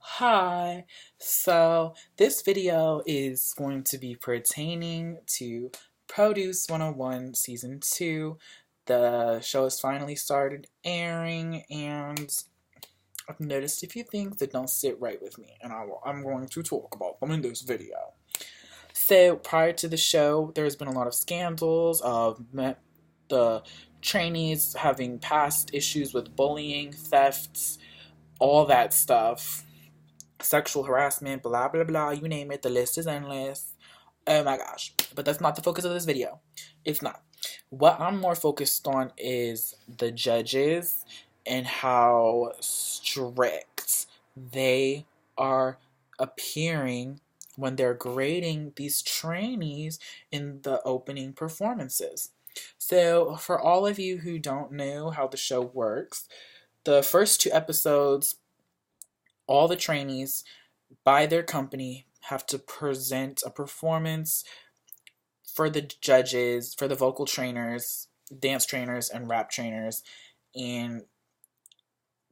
Hi. So, this video is going to be pertaining to Produce 101 Season 2. The show has finally started airing, and I've noticed a few things that don't sit right with me, and I'm going to talk about them in this video. So, prior to the show, there's been a lot of scandals of the trainees having past issues with bullying, thefts, all that stuff, sexual harassment, blah, blah, blah, you name it. The list is endless. Oh my gosh. But that's not the focus of this video. It's not. What I'm more focused on is the judges and how strict they are appearing when they're grading these trainees in the opening performances. So, for all of you who don't know how the show works, the first two episodes, all the trainees by their company have to present a performance for the judges, for the vocal trainers, dance trainers, and rap trainers. And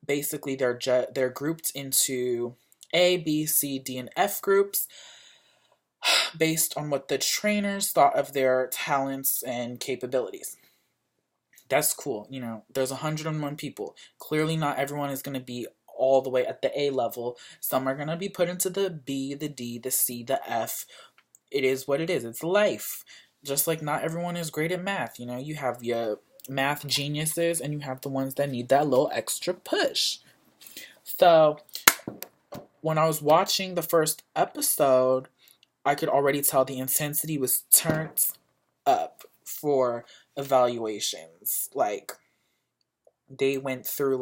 basically, they're grouped into A, B, C, D, and F groups based on what the trainers thought of their talents and capabilities. That's cool. There's 101 people. Clearly, not everyone is going to be all the way at the A level. Some are going to be put into the B, the D, the C, the F. It is what it is. It's life. Just like not everyone is great at math. You have your math geniuses and you have the ones that need that little extra push. So, when I was watching the first episode, I could already tell the intensity was turned up for evaluations. Like, they went through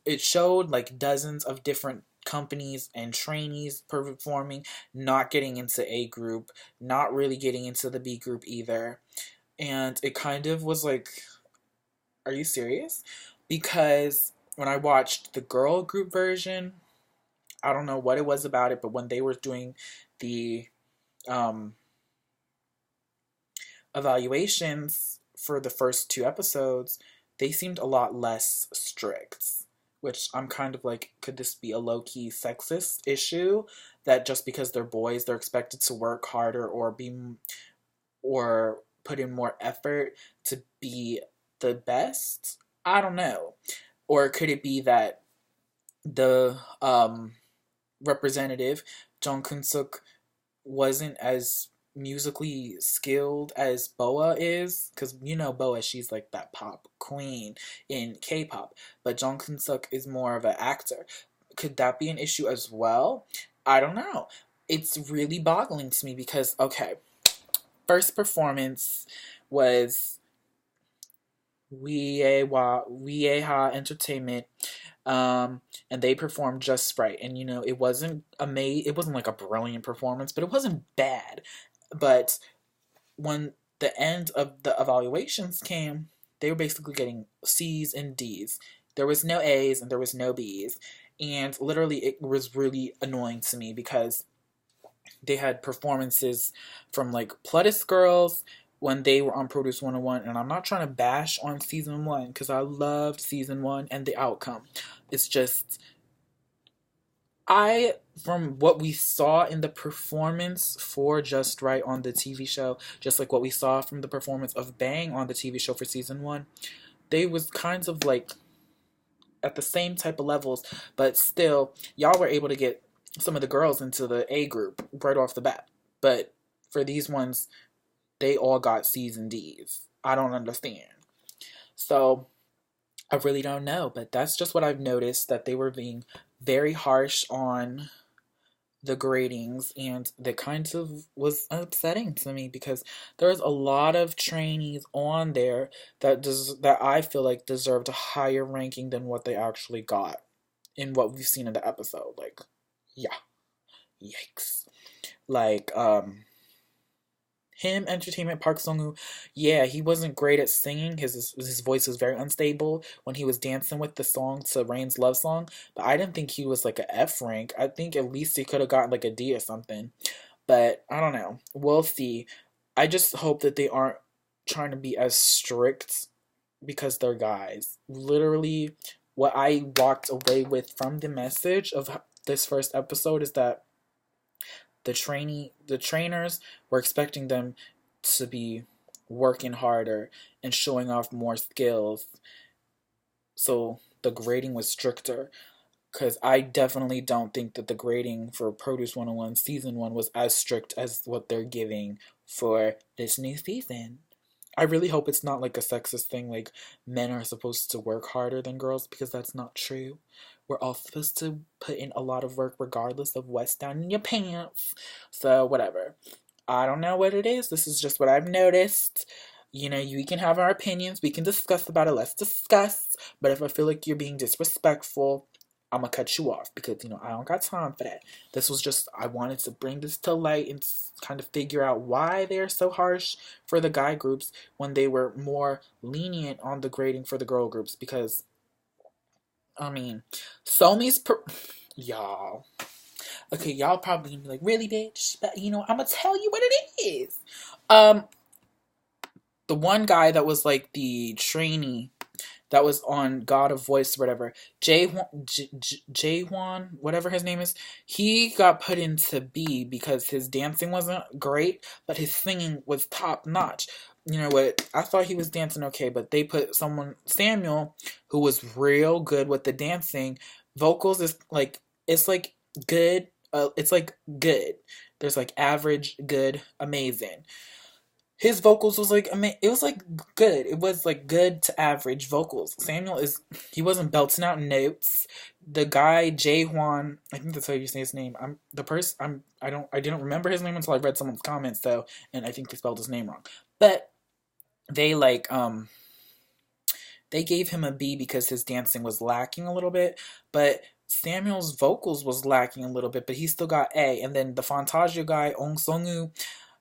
it showed dozens of different companies and trainees performing, not getting into A group, not really getting into the B group either. And it kind of was like, are you serious? Because when I watched the girl group version, I don't know what it was about it, but when they were doing the evaluations for the first two episodes, they seemed a lot less strict, which I'm kind of like, could this be a low-key sexist issue that just because they're boys, they're expected to work harder or put in more effort to be the best? I don't know. Or could it be that the representative, Jung Kun-suk, wasn't as musically skilled as Boa is? Because Boa, she's like that pop queen in K-pop, but Jung Kun-suk is more of an actor. Could that be an issue as well? I don't know. It's really boggling to me because, okay, first performance was Wieha Entertainment, and they performed just right. And it wasn't it wasn't like a brilliant performance, but it wasn't bad. But when the end of the evaluations came, they were basically getting C's and D's. There was no A's and there was no B's. And literally, it was really annoying to me because they had performances from Pledis Girls when they were on Produce 101. And I'm not trying to bash on season 1 because I loved season 1 and the outcome. It's just, from what we saw in the performance for Just Right on the TV show, just like what we saw from the performance of Bang on the TV show for season 1, they was kinds of at the same type of levels, but still, y'all were able to get some of the girls into the A group right off the bat. But for these ones, they all got C's and D's. I don't understand. So, I really don't know, but that's just what I've noticed, that they were being very harsh on the gradings, and that kind of was upsetting to me because there's a lot of trainees on there that I feel like deserved a higher ranking than what they actually got in what we've seen in the episode. Yeah, yikes. Him, Entertainment Park Sung-woo, yeah, he wasn't great at singing. His voice was very unstable when he was dancing with the song to Rain's love song. But I didn't think he was an F rank. I think at least he could have gotten a D or something. But I don't know. We'll see. I just hope that they aren't trying to be as strict because they're guys. Literally, what I walked away with from the message of this first episode is that the trainers were expecting them to be working harder and showing off more skills. So the grading was stricter. Because I definitely don't think that the grading for Produce 101 season 1 was as strict as what they're giving for this new season. I really hope it's not like a sexist thing, like men are supposed to work harder than girls, because that's not true. We're all supposed to put in a lot of work regardless of what's down in your pants. So, whatever. I don't know what it is. This is just what I've noticed. You know, we can have our opinions. We can discuss about it. Let's discuss. But if I feel like you're being disrespectful, I'm gonna cut you off because, I don't got time for that. This was just, I wanted to bring this to light and kind of figure out why they're so harsh for the guy groups when they were more lenient on the grading for the girl groups. Because, I mean, Somi's y'all. Okay, y'all probably gonna be like, really, bitch? But, I'm gonna tell you what it is. The one guy that was like the trainee that was on God of Voice or whatever, Jay whatever his name is, he got put into B because his dancing wasn't great, but his singing was top notch. You know what? I thought he was dancing okay, but they put Samuel, who was real good with the dancing. Vocals is like, it's like good. It's like good. There's like average, good, amazing. His vocals was like, it was like good. It was like good to average vocals. He wasn't belting out notes. The guy, Jay Juan, I think that's how you say his name. I didn't remember his name until I read someone's comments though, and I think they spelled his name wrong. But they they gave him a B because his dancing was lacking a little bit, but Samuel's vocals was lacking a little bit, but he still got A. And then the Fantasia guy, Ong Song-woo,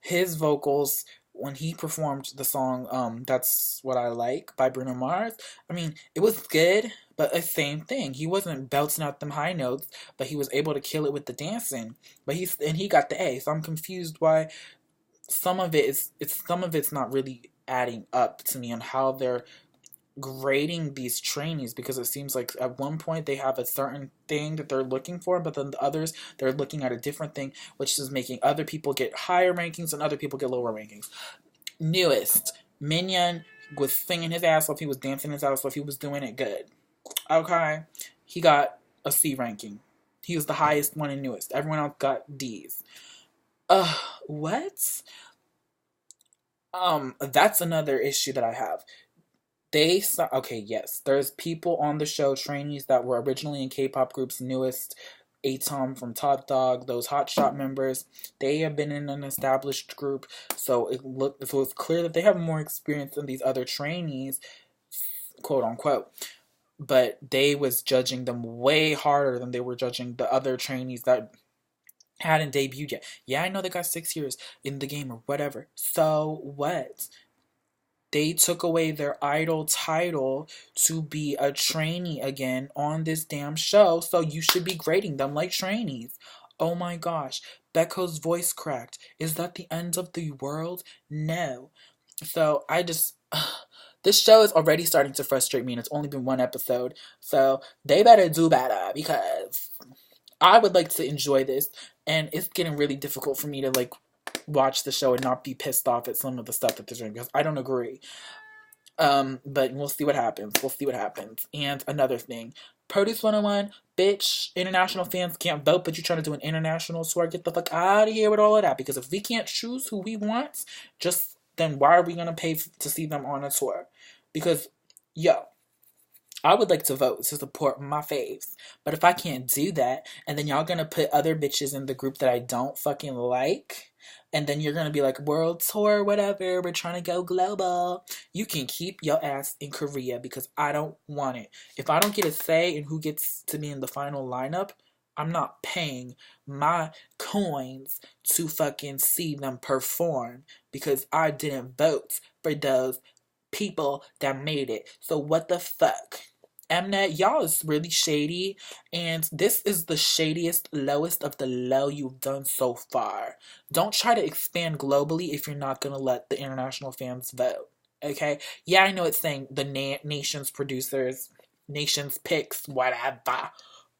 his vocals when he performed the song That's What I Like by Bruno Mars, I mean, it was good, but the same thing. He wasn't belting out them high notes, but he was able to kill it with the dancing. But he got the A. So I'm confused why some of it's not really adding up to me on how they're grading these trainees, because it seems like at one point they have a certain thing that they're looking for, but then the others, they're looking at a different thing, which is making other people get higher rankings and other people get lower rankings. Newest, Minion was singing his ass off, he was dancing his ass off, he was doing it good. Okay, he got a C ranking. He was the highest one in Newest. Everyone else got D's. What? That's another issue that I have. Yes, there's people on the show, trainees that were originally in K-pop groups, Newest, Atom from Top Dog, those Hotshot members. They have been in an established group, so it's clear that they have more experience than these other trainees, quote unquote. But they was judging them way harder than they were judging the other trainees that hadn't debuted yet. Yeah, I know they got 6 years in the game or whatever. So what? They took away their idol title to be a trainee again on this damn show, so you should be grading them like trainees. Oh my gosh, Becco's voice cracked. Is that the end of the world? No. So this show is already starting to frustrate me, and it's only been one episode, so they better do better, because I would like to enjoy this, and it's getting really difficult for me to watch the show and not be pissed off at some of the stuff that they're doing, because I don't agree. But we'll see what happens. And another thing, Produce 101, bitch, international fans can't vote, but you're trying to do an international tour. Get the fuck out of here with all of that, because if we can't choose who we want, then why are we gonna pay to see them on a tour? Because, I would like to vote to support my faves. But if I can't do that, and then y'all gonna put other bitches in the group that I don't fucking like, and then you're gonna be like, world tour, whatever, we're trying to go global. You can keep your ass in Korea, because I don't want it. If I don't get a say in who gets to be in the final lineup, I'm not paying my coins to fucking see them perform, because I didn't vote for those people that made it. So what the fuck? Mnet, y'all is really shady, and this is the shadiest, lowest of the low you've done so far. Don't try to expand globally if you're not gonna let the international fans vote, okay? Yeah, I know it's saying the nation's producers, nations picks, whatever.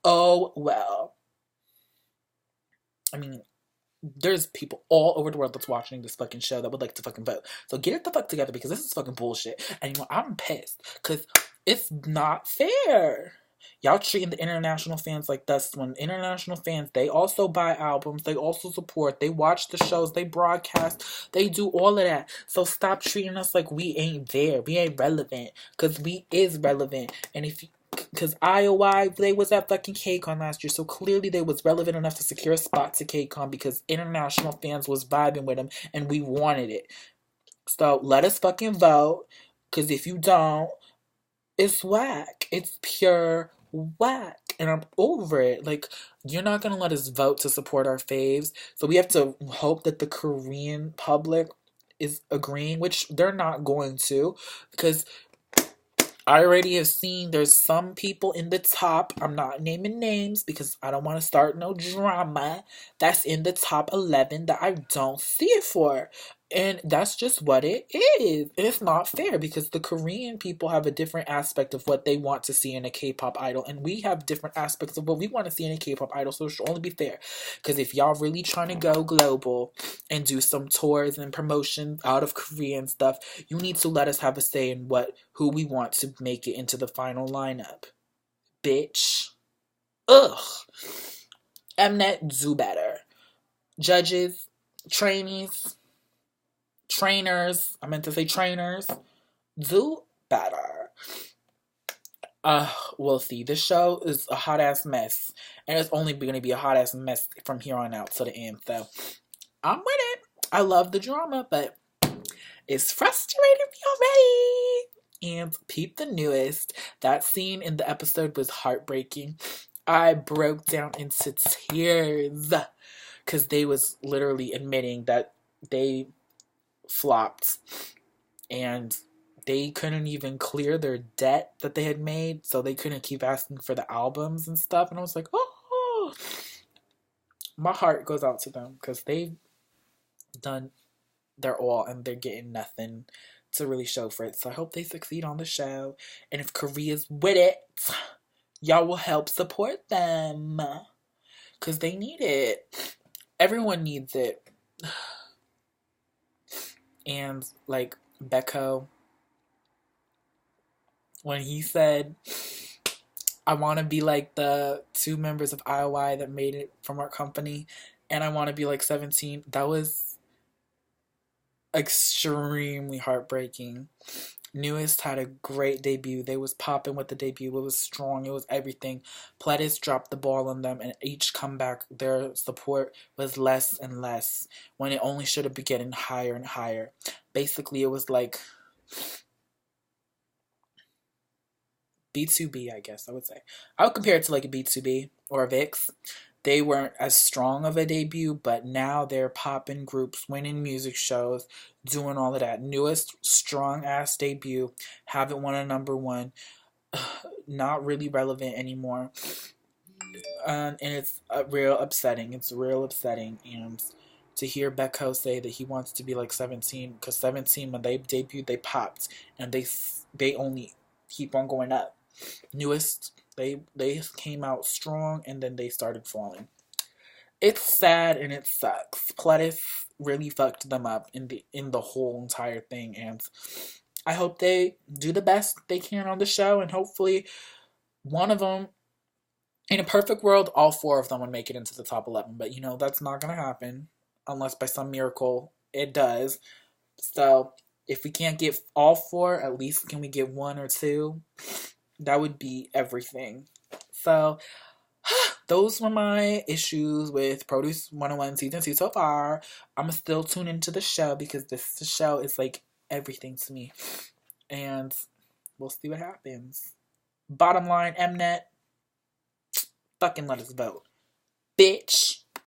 Oh, well. I mean, there's people all over the world that's watching this fucking show that would like to fucking vote. So get it the fuck together because this is fucking bullshit. And I'm pissed because it's not fair. Y'all treating the international fans like this when international fans, they also buy albums, they also support, they watch the shows, they broadcast, they do all of that. So stop treating us like we ain't there. We ain't relevant because we is relevant. And if you, because IOI, they was at fucking KCON last year, so clearly they was relevant enough to secure a spot to KCON because international fans was vibing with them and we wanted it. So let us fucking vote, because if you don't, it's whack. It's pure whack. And I'm over it. Like, you're not gonna let us vote to support our faves. So we have to hope that the Korean public is agreeing, which they're not going to, because I already have seen there's some people in the top, I'm not naming names because I don't want to start no drama, that's in the top 11 that I don't see it for. And that's just what it is. And it's not fair because the Korean people have a different aspect of what they want to see in a K-pop idol. And we have different aspects of what we want to see in a K-pop idol. So it should only be fair. Because if y'all really trying to go global and do some tours and promotions out of Korea and stuff, you need to let us have a say in who we want to make it into the final lineup. Bitch. Ugh. Mnet, do better. Judges, trainees, trainers, I meant to say trainers, do better. We'll see. This show is a hot ass mess, and it's only going to be a hot ass mess from here on out to the end. So I'm with it. I love the drama, but it's frustrating me already. And peep the newest. That scene in the episode was heartbreaking. I broke down into tears because they was literally admitting that they flopped and they couldn't even clear their debt that they had made, so they couldn't keep asking for the albums and stuff. And I was like, oh, my heart goes out to them because they've done their all and they're getting nothing to really show for it. So I hope they succeed on the show. And if Korea's with it, y'all will help support them because they need it. Everyone needs it. And like Becco, when he said, I want to be like the 2 members of IOI that made it from our company, and I want to be like 17, that was extremely heartbreaking. Newest had a great debut. They was popping with the debut. It was strong. It was everything. Pledis dropped the ball on them, and each comeback, their support was less and less when it only should have been getting higher and higher. Basically, it was like B2B, I guess I would say. I would compare it to like a B2B or a VIX. They weren't as strong of a debut, but now they're popping groups, winning music shows, doing all of that. Newest strong ass debut, haven't won a number one, not really relevant anymore. And it's real upsetting. It's real upsetting. And to hear Becco say that he wants to be like 17, because 17 when they debuted they popped, and they only keep on going up. Newest, they came out strong and then they started falling. It's sad and it sucks. Pledis really fucked them up in the whole entire thing, and I hope they do the best they can on the show, and hopefully one of them, in a perfect world, all 4 of them would make it into the top 11, but that's not gonna happen unless by some miracle it does. So if we can't get all 4, at least can we get 1 or 2? That would be everything. So those were my issues with Produce 101 Season 2 so far. I'm still tuned into the show because this show is like everything to me. And we'll see what happens. Bottom line, Mnet, fucking let us vote. Bitch.